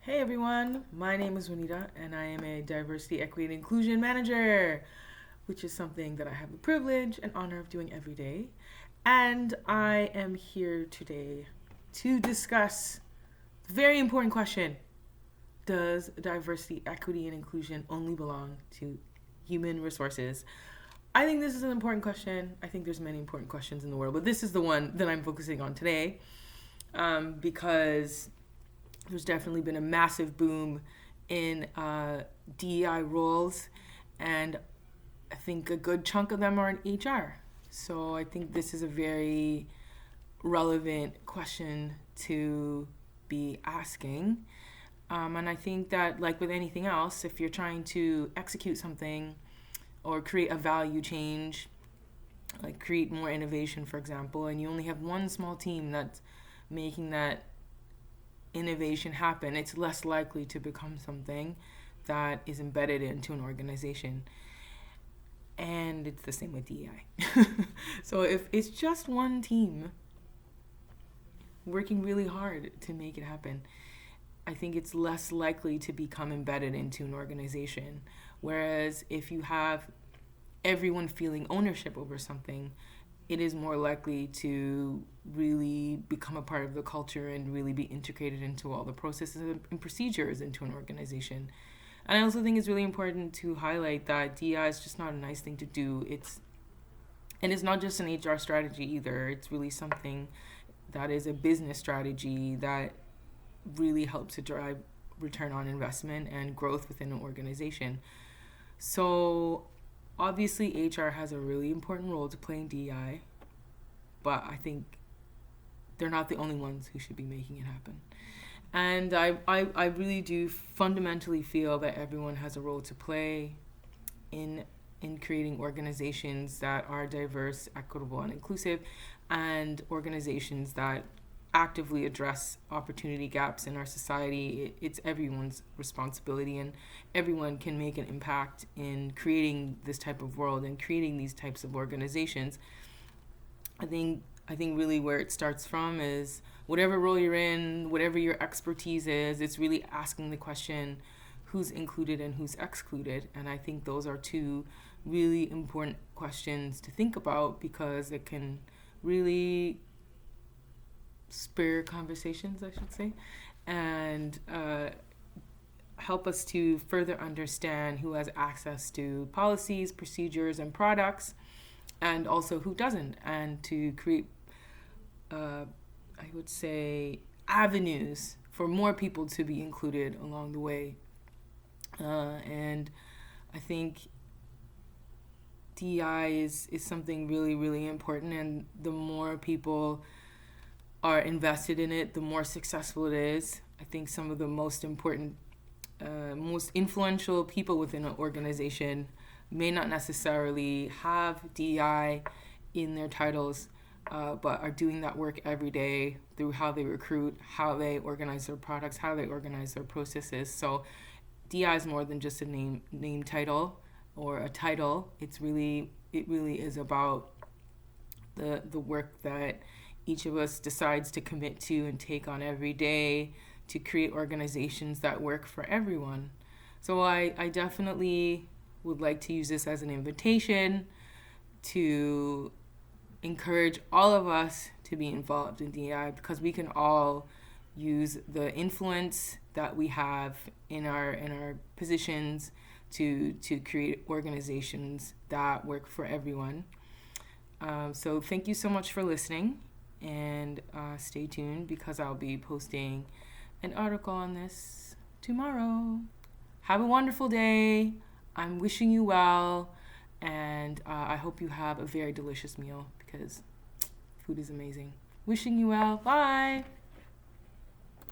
Hey everyone, my name is Juanita and I am a diversity, equity, and inclusion manager, which is something that I have the privilege and honor of doing every day. And I am here today to discuss the very important question: does diversity, equity, and inclusion only belong to human resources? I think this is an important question. I think there's many important questions in the world, but this is the one that I'm focusing on today because there's definitely been a massive boom in DEI roles, and I think a good chunk of them are in HR. So I think this is a very relevant question to be asking. And I think that, like with anything else, if you're trying to execute something or create a value change, like create more innovation, for example, and you only have one small team that's making that innovation happen, it's less likely to become something that is embedded into an organization. And it's the same with DEI. So if it's just one team working really hard to make it happen, I think it's less likely to become embedded into an organization. Whereas if you have everyone feeling ownership over something, it is more likely to really become a part of the culture and really be integrated into all the processes and procedures into an organization. And I also think it's really important to highlight that DEI is just not a nice thing to do. It's not just an HR strategy either. It's really something that is a business strategy that really helps to drive return on investment and growth within an organization. So obviously, HR has a really important role to play in DEI, but I think they're not the only ones who should be making it happen. And I really do fundamentally feel that everyone has a role to play in creating organizations that are diverse, equitable, and inclusive, and organizations that actively address opportunity gaps in our society. It's everyone's responsibility, and everyone can make an impact in creating this type of world and creating these types of organizations. I think really where it starts from is whatever role you're in, whatever your expertise is, it's really asking the question, who's included and who's excluded? And I think those are two really important questions to think about, because it can really spur conversations, I should say, and help us to further understand who has access to policies, procedures, and products, and also who doesn't, and to create, I would say, avenues for more people to be included along the way. And I think DEI is something really, really important, and the more people are invested in it, the more successful it is. I think some of the most important, most influential people within an organization may not necessarily have DEI in their titles, but are doing that work every day through how they recruit, how they organize their products, how they organize their processes. So DEI is more than just a name title or a title. It really is about the work that each of us decides to commit to and take on every day to create organizations that work for everyone. So I definitely would like to use this as an invitation to encourage all of us to be involved in DEI, because we can all use the influence that we have in our positions to create organizations that work for everyone. So thank you so much for listening, and stay tuned, because I'll be posting an article on this tomorrow. Have a wonderful day. I'm wishing you well, and I hope you have a very delicious meal, because food is amazing. Wishing you well. Bye.